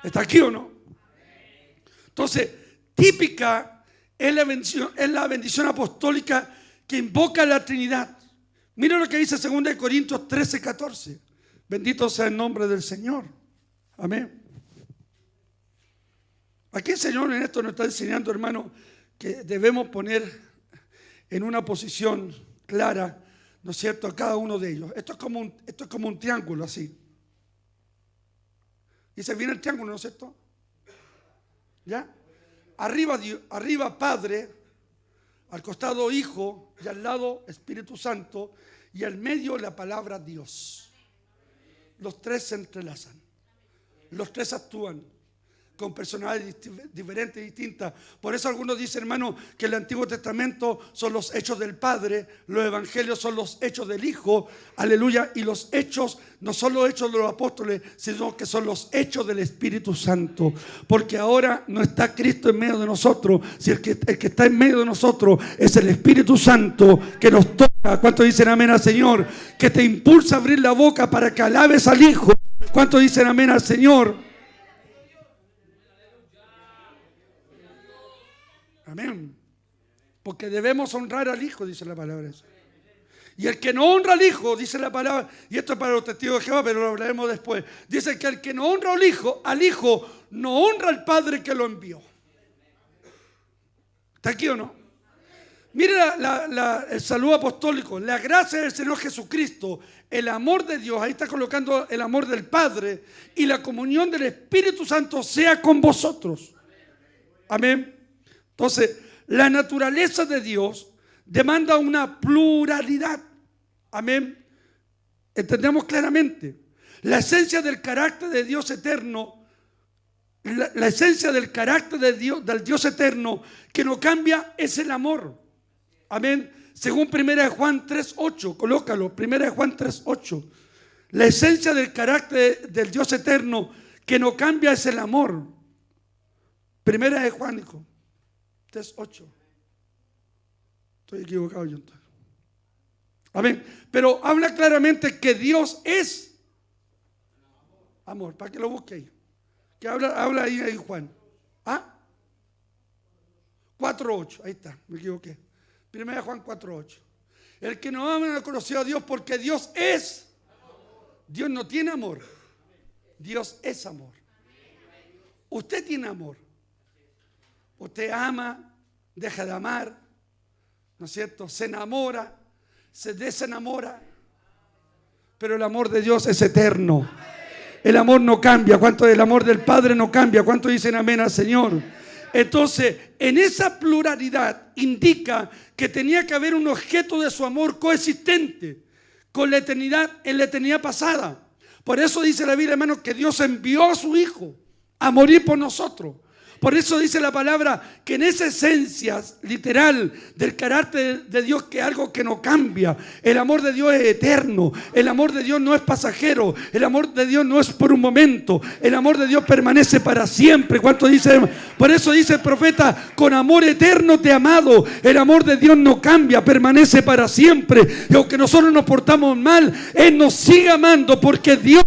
¿Está aquí o no? Entonces, típica es la bendición apostólica que invoca la Trinidad. Mira lo que dice 2 Corintios 13, 14. Bendito sea el nombre del Señor. Amén. Aquí el Señor en esto nos está enseñando, hermano, que debemos poner en una posición clara, ¿no es cierto?, a cada uno de ellos. Esto es como un triángulo así. Y se viene el triángulo, ¿no es cierto? ¿Ya? Arriba Padre, al costado Hijo y al lado Espíritu Santo, y al medio la palabra Dios. Los tres se entrelazan. Los tres actúan con personalidades diferentes y distintas. Por eso algunos dicen, hermano, que el Antiguo Testamento son los hechos del Padre, los evangelios son los hechos del Hijo, aleluya, y los hechos no son los hechos de los apóstoles, sino que son los hechos del Espíritu Santo. Porque ahora no está Cristo en medio de nosotros, si el que está en medio de nosotros es el Espíritu Santo que nos toca. ¿Cuántos dicen amén al Señor? Que te impulsa a abrir la boca para que alabes al Hijo. ¿Cuántos dicen amén al Señor? Amén. Porque debemos honrar al Hijo, dice la palabra. Y el que no honra al Hijo, dice la palabra, y esto es para los testigos de Jehová, pero lo hablaremos después. Dice que el que no honra al Hijo no honra al Padre que lo envió. ¿Está aquí o no? Mire el saludo apostólico: la gracia del Señor Jesucristo, el amor de Dios, ahí está colocando el amor del Padre, y la comunión del Espíritu Santo sea con vosotros. Amén. Entonces, la naturaleza de Dios demanda una pluralidad. Amén. Entendemos claramente. La esencia del carácter de Dios eterno, la esencia del carácter de Dios, del Dios eterno, que no cambia, es el amor. Amén. Según 1 Juan 3:8, colócalo, 1 Juan 3:8. La esencia del carácter del Dios eterno que no cambia es el amor. 1 Juan, hijo. 3:8. Estoy equivocado yo entonces. Amén. Pero habla claramente que Dios es amor. Para que lo busque ahí. Que habla ahí Juan. ¿Ah? 4:8. Ahí está, me equivoqué. 1 Juan 4:8. El que no ama no ha conocido a Dios, porque Dios es. Dios no tiene amor. Dios es amor. Usted tiene amor. Usted ama, deja de amar, ¿no es cierto? Se enamora, se desenamora, pero el amor de Dios es eterno. El amor no cambia. ¿Cuánto? El amor del Padre no cambia. ¿Cuánto dicen amén al Señor? Entonces, en esa pluralidad indica que tenía que haber un objeto de su amor coexistente con la eternidad, en la eternidad pasada. Por eso dice la Biblia, hermanos, que Dios envió a su Hijo a morir por nosotros. Por eso dice la palabra que en esa esencia literal del carácter de Dios, que es algo que no cambia. El amor de Dios es eterno. El amor de Dios no es pasajero. El amor de Dios no es por un momento. El amor de Dios permanece para siempre. ¿Cuánto dice? Por eso dice el profeta, con amor eterno te he amado. El amor de Dios no cambia, permanece para siempre. Y aunque nosotros nos portamos mal, Él nos sigue amando, porque Dios...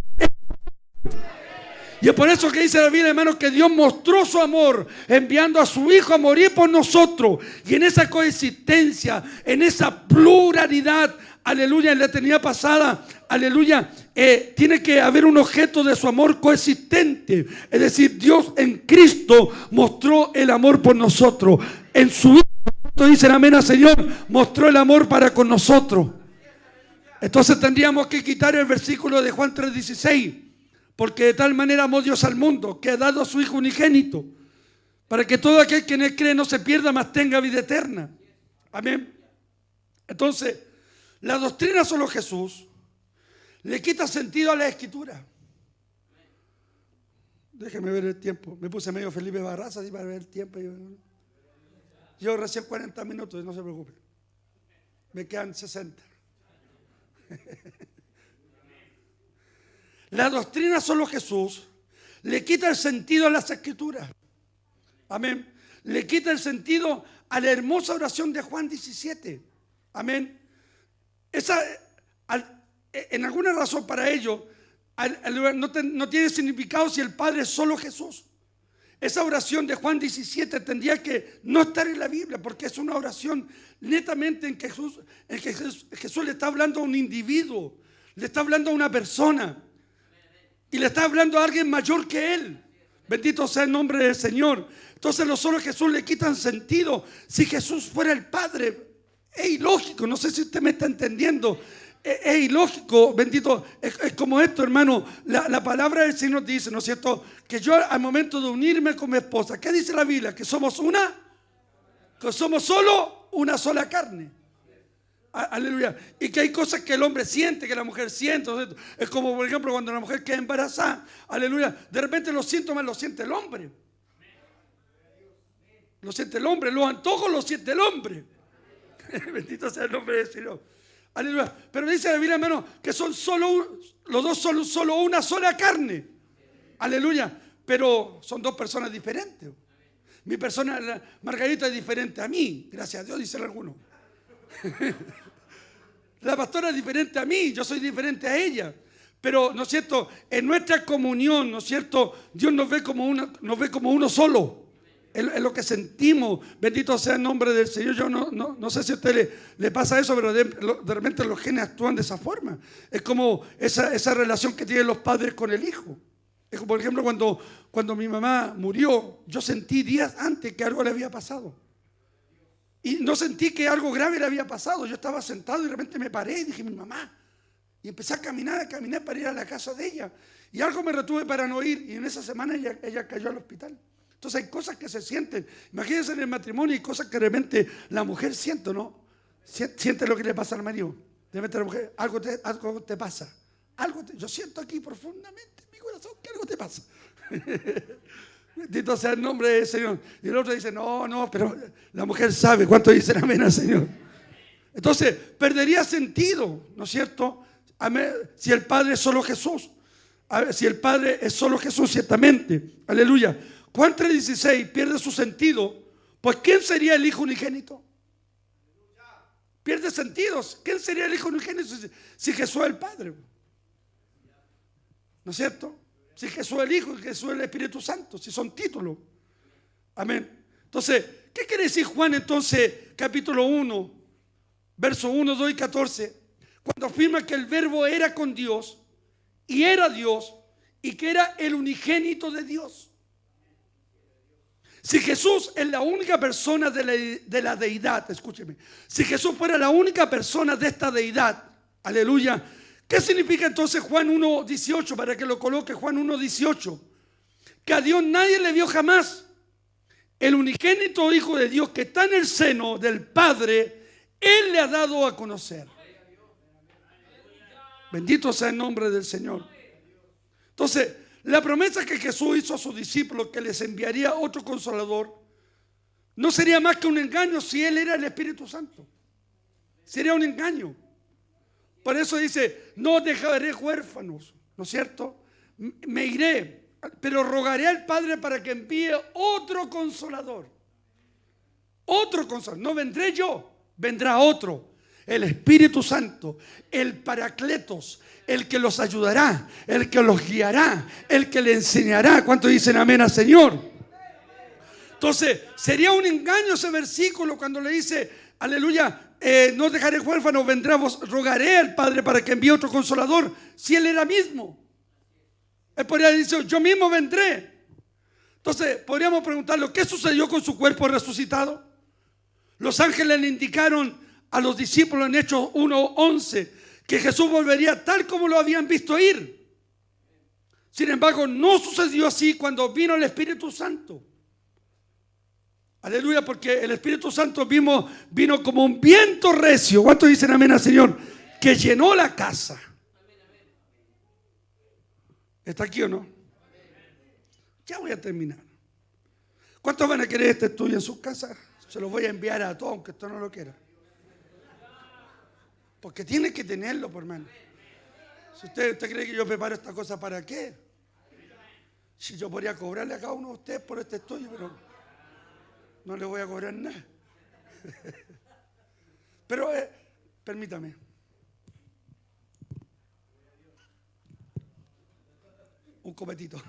Y es por eso que dice la Biblia, hermanos, que Dios mostró su amor enviando a su Hijo a morir por nosotros. Y en esa coexistencia, en esa pluralidad, aleluya, en la eternidad pasada, aleluya, tiene que haber un objeto de su amor coexistente. Es decir, Dios en Cristo mostró el amor por nosotros. En su Hijo, dicen amén al Señor, mostró el amor para con nosotros. Entonces tendríamos que quitar el versículo de Juan 3:16. Porque de tal manera amó Dios al mundo, que ha dado a su Hijo unigénito, para que todo aquel que en Él cree no se pierda, mas tenga vida eterna. Amén. Entonces, la doctrina solo Jesús le quita sentido a la Escritura. Déjeme ver el tiempo. Me puse medio Felipe Barraza así para ver el tiempo. Yo recién 40 minutos, no se preocupe. Me quedan 60. La doctrina solo Jesús le quita el sentido a las Escrituras. Amén. Le quita el sentido a la hermosa oración de Juan 17. Amén. Esa, en alguna razón para ello, no tiene significado si el Padre es solo Jesús. Esa oración de Juan 17 tendría que no estar en la Biblia, porque es una oración netamente en que Jesús le está hablando a un individuo, le está hablando a una persona. Y le está hablando a alguien mayor que él. Bendito sea el nombre del Señor. Entonces los solo Jesús le quitan sentido. Si Jesús fuera el Padre, es ilógico. No sé si usted me está entendiendo. Es ilógico, bendito. Es como esto, hermano. La palabra del Señor dice, ¿no es cierto? Que yo al momento de unirme con mi esposa, ¿qué dice la Biblia? Que somos que somos solo una sola carne. Aleluya. Y que hay cosas que el hombre siente, que la mujer siente. Es como, por ejemplo, cuando la mujer queda embarazada. Aleluya. De repente los síntomas los siente el hombre. Lo siente el hombre. Los antojos los siente el hombre. Bendito sea el nombre del Señor. Aleluya. Pero dice la Biblia, hermano, que son los dos son solo una sola carne. Aleluya. Pero son dos personas diferentes. Mi persona, Margarita, es diferente a mí. Gracias a Dios, dicen algunos. La pastora es diferente a mí, yo soy diferente a ella. Pero, ¿no es cierto? En nuestra comunión, ¿no es cierto? Dios nos ve como uno solo. Es lo que sentimos. Bendito sea el nombre del Señor. Yo no sé si a usted le pasa eso, pero de repente los genes actúan de esa forma. Es como esa relación que tienen los padres con el hijo. Es como, por ejemplo, cuando mi mamá murió, yo sentí días antes que algo le había pasado. Y no sentí que algo grave le había pasado. Yo estaba sentado y de repente me paré y dije, mi mamá. Y empecé a caminar para ir a la casa de ella. Y algo me retuve para no ir. Y en esa semana ella cayó al hospital. Entonces hay cosas que se sienten. Imagínense en el matrimonio, hay cosas que de repente la mujer siente, ¿no? Siente lo que le pasa al marido. De repente la mujer, algo te pasa. Yo siento aquí profundamente en mi corazón que algo te pasa. Bendito sea el nombre del Señor. Y el otro dice, no, pero la mujer sabe. ¿Cuánto dicen amén al Señor? Entonces, perdería sentido, ¿no es cierto? Amén. Si el Padre es solo Jesús. Si el Padre es solo Jesús, ciertamente. Aleluya. Juan 3:16 pierde su sentido. Pues ¿quién sería el Hijo unigénito? Pierde sentido. ¿Quién sería el Hijo unigénito si Jesús es el Padre? ¿No es cierto? Si Jesús es el Hijo y Jesús es el Espíritu Santo, si son títulos. Amén. Entonces, ¿qué quiere decir Juan entonces, capítulo 1, verso 1, 2 y 14? Cuando afirma que el verbo era con Dios y era Dios y que era el unigénito de Dios. Si Jesús es la única persona de la deidad, escúcheme, si Jesús fuera la única persona de esta deidad, aleluya, ¿qué significa entonces Juan 1:18? Para que lo coloque, Juan 1:18, que a Dios nadie le vio jamás. El unigénito Hijo de Dios que está en el seno del Padre, Él le ha dado a conocer. Bendito sea el nombre del Señor. Entonces, la promesa que Jesús hizo a sus discípulos, que les enviaría otro consolador, no sería más que un engaño si Él era el Espíritu Santo. Sería un engaño. Por eso dice, no os dejaré huérfanos, ¿no es cierto? Me iré, pero rogaré al Padre para que envíe otro consolador. Otro consolador. No vendré yo, vendrá otro. El Espíritu Santo, el Paracletos, el que los ayudará, el que los guiará, el que le enseñará. ¿Cuántos dicen amén al Señor? Entonces, sería un engaño ese versículo cuando le dice, aleluya, no dejaré huérfanos, rogaré al Padre para que envíe otro consolador, si Él era mismo. Él podría decir, yo mismo vendré. Entonces, podríamos preguntarle, ¿qué sucedió con su cuerpo resucitado? Los ángeles le indicaron a los discípulos en Hechos 1:11 que Jesús volvería tal como lo habían visto ir. Sin embargo, no sucedió así cuando vino el Espíritu Santo. Aleluya, porque el Espíritu Santo vino como un viento recio. ¿Cuántos dicen amén al Señor? Que llenó la casa. ¿Está aquí o no? Ya voy a terminar. ¿Cuántos van a querer este estudio en sus casas? Se los voy a enviar a todos, aunque esto no lo quiera. Porque tiene que tenerlo, por hermano. Si usted cree que yo preparo esta cosa, ¿para qué? Si yo podría cobrarle a cada uno de ustedes por este estudio, pero no le voy a cobrar nada. Pero permítame. Un copetito.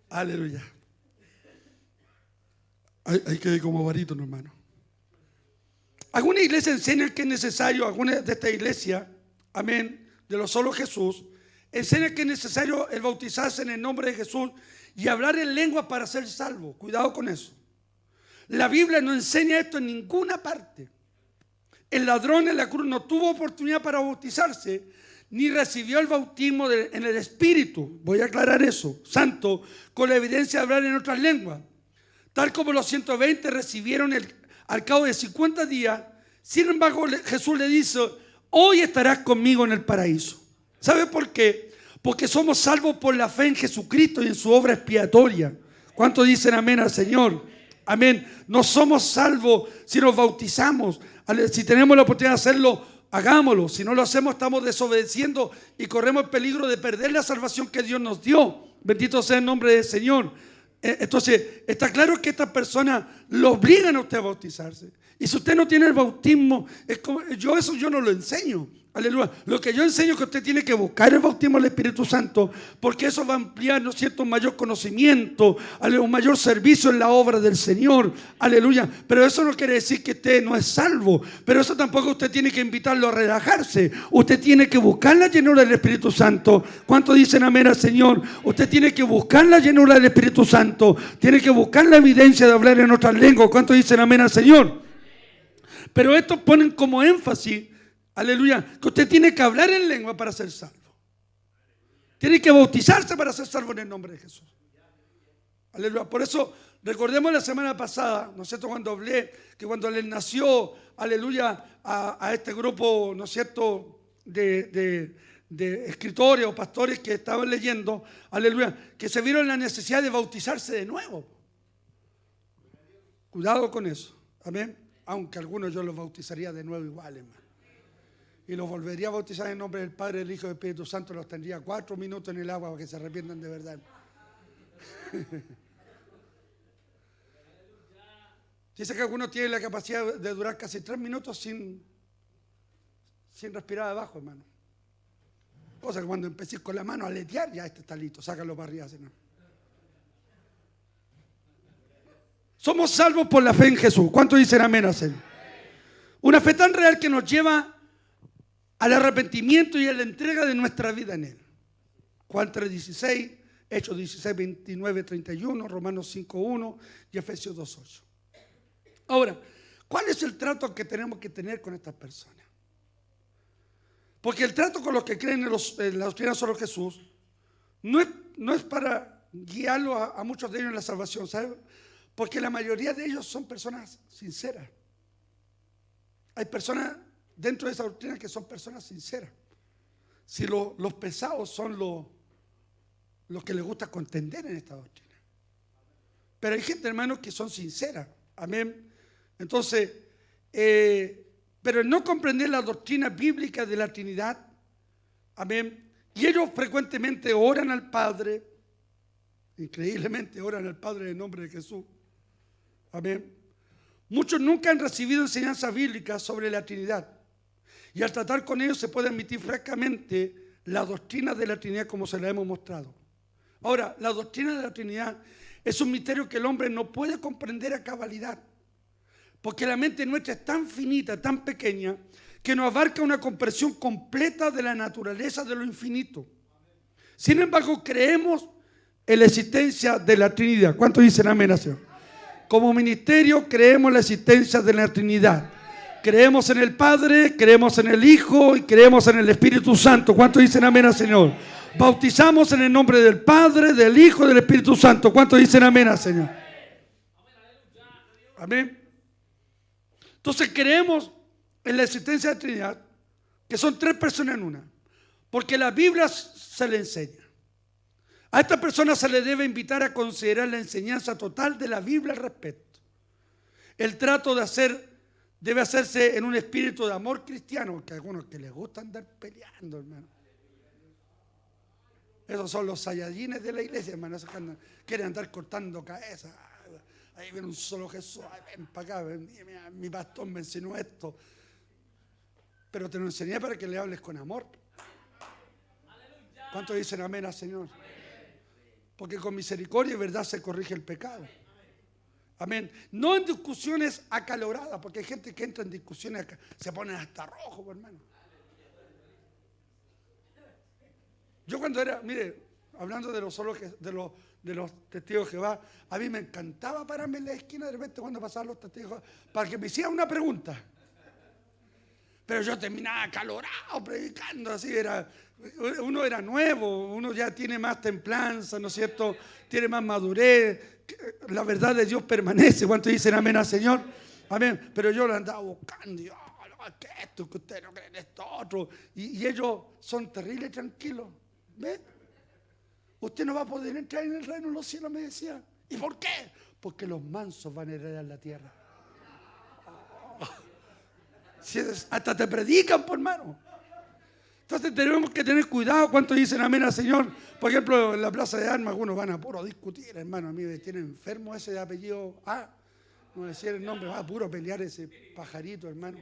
Aleluya. Hay que ir como barítono, hermano. Algunas iglesias enseñan que es necesario, algunas de esta iglesia, amén, de lo solo Jesús, enseñan que es necesario el bautizarse en el nombre de Jesús y hablar en lengua para ser salvo. Cuidado con eso. La Biblia no enseña esto en ninguna parte. El ladrón en la cruz no tuvo oportunidad para bautizarse, ni recibió el bautismo en el Espíritu. Voy a aclarar eso. Santo, con la evidencia de hablar en otras lenguas. Tal como los 120 recibieron al cabo de 50 días. Sin embargo, Jesús le dice, hoy estarás conmigo en el paraíso. ¿Sabe por qué? Porque somos salvos por la fe en Jesucristo y en su obra expiatoria. ¿Cuántos dicen amén al Señor? Amén. No somos salvos si nos bautizamos. Si tenemos la oportunidad de hacerlo, hagámoslo. Si no lo hacemos, estamos desobedeciendo y corremos el peligro de perder la salvación que Dios nos dio. Bendito sea el nombre del Señor. Entonces, está claro que estas personas lo obligan a usted a bautizarse. Y si usted no tiene el bautismo, yo no lo enseño. Aleluya. Lo que yo enseño es que usted tiene que buscar el bautismo del Espíritu Santo, porque eso va a ampliar, ¿no es cierto?, un mayor conocimiento, un mayor servicio en la obra del Señor. Aleluya. Pero eso no quiere decir que usted no es salvo. Pero eso tampoco usted tiene que invitarlo a relajarse. Usted tiene que buscar la llenura del Espíritu Santo. ¿Cuántos dicen amén al Señor? Usted tiene que buscar la llenura del Espíritu Santo. Tiene que buscar la evidencia de hablar en otras lenguas. ¿Cuántos dicen amén al Señor? Pero estos ponen como énfasis, aleluya, que usted tiene que hablar en lengua para ser salvo. Tiene que bautizarse para ser salvo en el nombre de Jesús. Aleluya. Por eso, recordemos la semana pasada, ¿no es cierto?, cuando hablé que cuando les nació, aleluya, a este grupo, ¿no es cierto?, de escritores o pastores que estaban leyendo, aleluya, que se vieron la necesidad de bautizarse de nuevo. Cuidado con eso. Amén. Aunque algunos yo los bautizaría de nuevo igual, hermano. Y los volvería a bautizar en nombre del Padre, del Hijo y del Espíritu Santo. Los tendría 4 minutos en el agua para que se arrepientan de verdad. Dice que algunos tienen la capacidad de durar casi 3 minutos sin respirar abajo, hermano. Cosa que cuando empecé con la mano a aletear, ya este está listo, sácalo para arriba, Señor. Somos salvos por la fe en Jesús. ¿Cuántos dicen amén? Una fe tan real que nos lleva al arrepentimiento y a la entrega de nuestra vida en Él. Juan 3:16, Hechos 16, 29, 31, Romanos 5:1 y Efesios 2:8. Ahora, ¿cuál es el trato que tenemos que tener con estas personas? Porque el trato con los que creen en la doctrina solo Jesús no es para guiarlo a muchos de ellos en la salvación, ¿sabes? Porque la mayoría de ellos son personas sinceras. Hay personas dentro de esa doctrina que son personas sinceras. Si los pesados son los que les gusta contender en esta doctrina. Pero hay gente, hermanos, que son sinceras. Amén. Entonces, pero el no comprender la doctrina bíblica de la Trinidad, amén, y ellos frecuentemente oran al Padre, increíblemente oran al Padre en el nombre de Jesús, amén. Muchos nunca han recibido enseñanza bíblica sobre la Trinidad, y al tratar con ellos se puede admitir francamente la doctrina de la Trinidad como se la hemos mostrado. Ahora, la doctrina de la Trinidad es un misterio que el hombre no puede comprender a cabalidad, porque la mente nuestra es tan finita, tan pequeña, que no abarca una comprensión completa de la naturaleza de lo infinito. Sin embargo, creemos en la existencia de la Trinidad. ¿Cuántos dicen amén, nación? Como ministerio creemos en la existencia de la Trinidad. Creemos en el Padre, creemos en el Hijo y creemos en el Espíritu Santo. ¿Cuántos dicen amén al Señor? Bautizamos en el nombre del Padre, del Hijo y del Espíritu Santo. ¿Cuántos dicen amén al Señor? Amén. Entonces creemos en la existencia de la Trinidad, que son tres personas en una, porque la Biblia se le enseña. A esta persona se le debe invitar a considerar la enseñanza total de la Biblia al respecto. El trato debe hacerse en un espíritu de amor cristiano, que a algunos que les gusta andar peleando, hermano. Esos son los saiyajines de la iglesia, hermano, esos que quieren andar cortando cabezas. Ahí viene un solo Jesús, ven para acá, mi pastor me enseñó esto. Pero te lo enseñé para que le hables con amor. ¿Cuántos dicen amén al Señor? Porque con misericordia y verdad se corrige el pecado. Amén. No en discusiones acaloradas, porque hay gente que entra en discusiones, se ponen hasta rojo, hermano. Yo cuando era, mire, hablando de los testigos de Jehová, a mí me encantaba pararme en la esquina de repente cuando pasaban los testigos para que me hicieran una pregunta. Pero yo terminaba acalorado predicando, así uno era nuevo, uno ya tiene más templanza, ¿no es cierto? Tiene más madurez, la verdad de Dios permanece. ¿Cuántos dicen amén al Señor? Amén. Pero yo lo andaba buscando, y que esto, que ustedes no creen esto, otro. Y ellos son terribles, tranquilos. ¿Ven? Usted no va a poder entrar en el reino de los cielos, me decía. ¿Y por qué? Porque los mansos van a heredar la tierra. Hasta te predican, por hermano. Entonces tenemos que tener cuidado. ¿Cuántos dicen amén al Señor? Por ejemplo, en la plaza de armas algunos van a puro discutir, hermano. A mí me tiene enfermo ese de apellido no decía el nombre, va a puro pelear ese pajarito, hermano.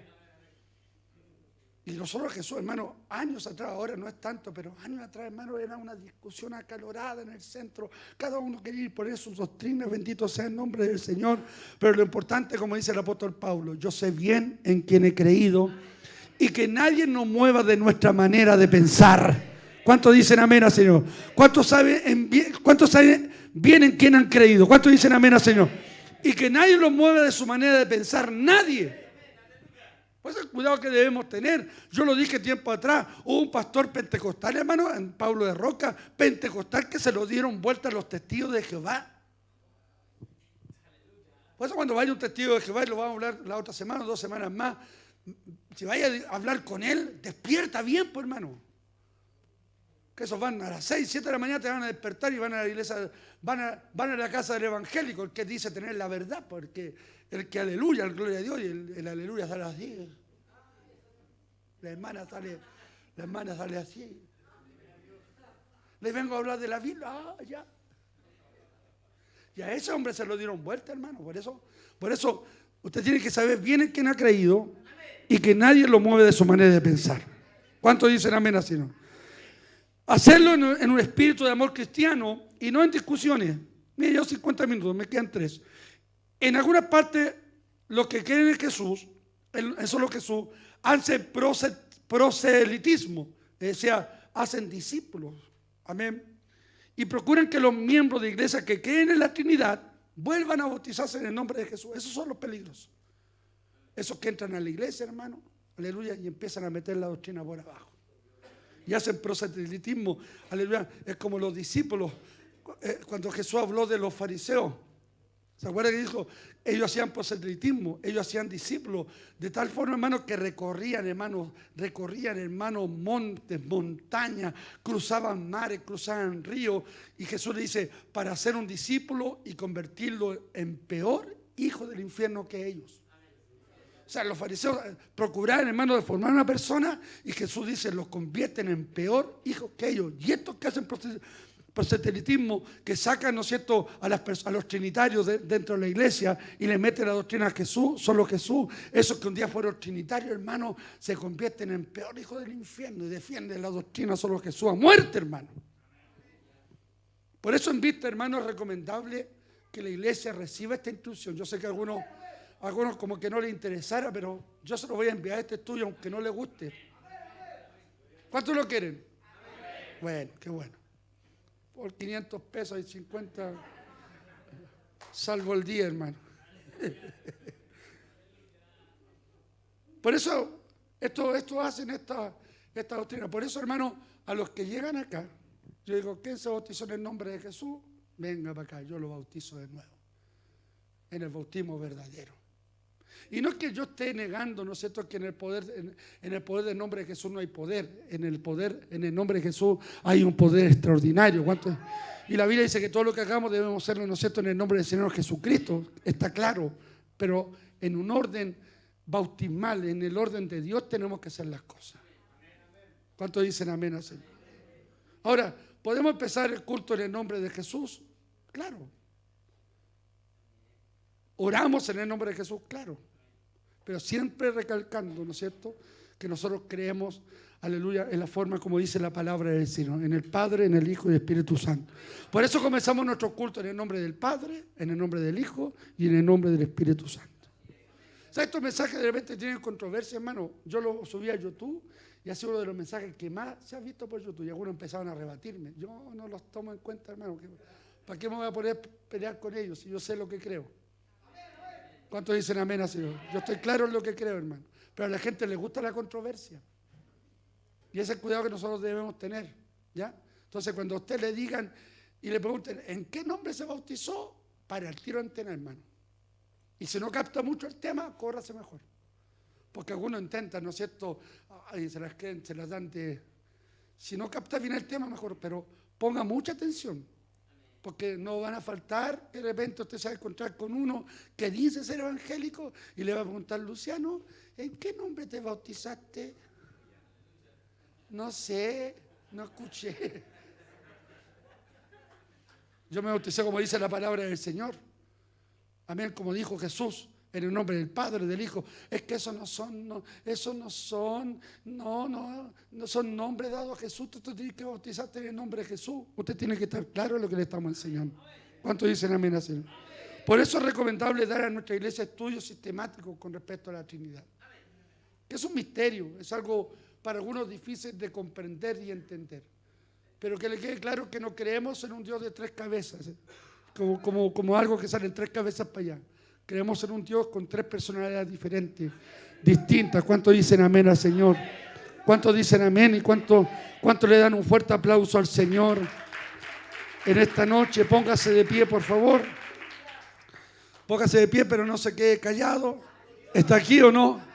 Y nosotros Jesús, hermano, años atrás, ahora no es tanto, pero años atrás, hermano, era una discusión acalorada en el centro. Cada uno quería ir poner sus doctrinas, bendito sea el nombre del Señor. Pero lo importante, como dice el apóstol Pablo, yo sé bien en quien he creído y que nadie nos mueva de nuestra manera de pensar. ¿Cuántos dicen amén al Señor? ¿Cuántos saben bien en quién han creído? ¿Cuántos dicen amén al Señor? Y que nadie los mueva de su manera de pensar, nadie. Pues el cuidado que debemos tener. Yo lo dije tiempo atrás, hubo un pastor pentecostal, hermano, en Pablo de Roca, pentecostal, que se lo dieron vuelta a los testigos de Jehová. Por eso cuando vaya un testigo de Jehová, y lo vamos a hablar la otra semana, 2 semanas más, si vaya a hablar con él, despierta bien, pues hermano. Que esos van a las 6, 7 de la mañana, te van a despertar y van a la iglesia, van a la casa del evangélico, el que dice tener la verdad, porque el que aleluya, el gloria a Dios, y el aleluya sale así. La hermana sale así. Les vengo a hablar de la Biblia, ya. Y a ese hombre se lo dieron vuelta, hermano. Por eso usted tiene que saber bien en quién ha creído y que nadie lo mueve de su manera de pensar. ¿Cuántos dicen amén así, no? Hacerlo en un espíritu de amor cristiano y no en discusiones. Mire, yo 50 minutos, me quedan 3. En algunas partes, los que creen en Jesús, en solo Jesús, hacen proselitismo, o sea, hacen discípulos. Amén. Y procuren que los miembros de iglesia que creen en la Trinidad vuelvan a bautizarse en el nombre de Jesús. Esos son los peligros. Esos que entran a la iglesia, hermano, aleluya, y empiezan a meter la doctrina por abajo. Y hacen proselitismo, aleluya. Es como los discípulos, cuando Jesús habló de los fariseos. ¿Se acuerdan que dijo? Ellos hacían proselitismo, ellos hacían discípulos, de tal forma, hermano, que recorrían, hermano, montes, montañas, cruzaban mares, cruzaban ríos. Y Jesús le dice, para ser un discípulo y convertirlo en peor hijo del infierno que ellos. O sea, los fariseos procuraban, hermano, de formar una persona, y Jesús dice, los convierten en peor hijos que ellos. Y estos que hacen proselitismo, que sacan, ¿no es cierto?, a los trinitarios dentro de la iglesia y le meten la doctrina a Jesús, solo Jesús. Esos que un día fueron trinitarios, hermano, se convierten en peor hijos del infierno y defienden la doctrina solo Jesús a muerte, hermano. Por eso, en vista, hermano, es recomendable que la iglesia reciba esta instrucción. Yo sé que a algunos como que no les interesara, pero yo se lo voy a enviar, este estudio, aunque no les guste. ¿Cuántos lo quieren? Bueno, qué bueno. Por 500 pesos y 50, salvo el día, hermano. Por eso, esto hacen esta doctrina. Por eso, hermano, a los que llegan acá, yo digo, ¿quién se bautizó en el nombre de Jesús? Venga para acá, yo lo bautizo de nuevo. En el bautismo verdadero. Y no es que yo esté negando, ¿no es cierto?, que en el poder del nombre de Jesús no hay poder. En el nombre de Jesús hay un poder extraordinario. ¿Cuánto? Y la Biblia dice que todo lo que hagamos debemos hacerlo, ¿no es cierto?, en el nombre del Señor Jesucristo. Está claro, pero en un orden bautismal, en el orden de Dios tenemos que hacer las cosas. ¿Cuántos dicen amén así? Ahora, ¿podemos empezar el culto en el nombre de Jesús? Claro. Oramos en el nombre de Jesús, claro. Pero siempre recalcando, ¿no es cierto?, que nosotros creemos, aleluya, en la forma como dice la palabra del Señor, en el Padre, en el Hijo y el Espíritu Santo. Por eso comenzamos nuestro culto en el nombre del Padre, en el nombre del Hijo y en el nombre del Espíritu Santo. O sea, estos mensajes de repente tienen controversia, hermano. Yo lo subí a YouTube y ha sido uno de los mensajes que más se ha visto por YouTube. Y algunos empezaron a rebatirme. Yo no los tomo en cuenta, hermano. ¿Para qué me voy a poder pelear con ellos si yo sé lo que creo? ¿Cuántos dicen amén así? Yo estoy claro en lo que creo, hermano. Pero a la gente le gusta la controversia. Y ese es el cuidado que nosotros debemos tener, ¿ya? Entonces, cuando a usted le digan y le pregunten, ¿en qué nombre se bautizó? Para el tiro antena, hermano. Y si no capta mucho el tema, córrase mejor. Porque algunos intentan, ¿no es cierto? Ay, se las creen, se las dan de... Si no capta bien el tema, mejor. Pero ponga mucha atención. Porque no van a faltar, de repente usted se va a encontrar con uno que dice ser evangélico y le va a preguntar, Luciano, ¿en qué nombre te bautizaste? No sé, no escuché. Yo me bauticé como dice la palabra del Señor. Amén, como dijo Jesús, en el nombre del Padre, del Hijo. Es que esos no son nombres dados a Jesús. Usted tiene que bautizarte en el nombre de Jesús. Usted tiene que estar claro en lo que le estamos enseñando. ¿Cuántos dicen amén así? Por eso es recomendable dar a nuestra iglesia estudios sistemáticos con respecto a la Trinidad. Que es un misterio, es algo para algunos difícil de comprender y entender. Pero que le quede claro que no creemos en un Dios de tres cabezas, como algo que sale en tres cabezas para allá. Creemos en un Dios con tres personalidades diferentes, distintas. ¿Cuántos dicen amén al Señor? ¿Cuántos dicen amén? ¿Y cuánto le dan un fuerte aplauso al Señor en esta noche? Póngase de pie, por favor. Póngase de pie, pero no se quede callado. ¿Está aquí o no?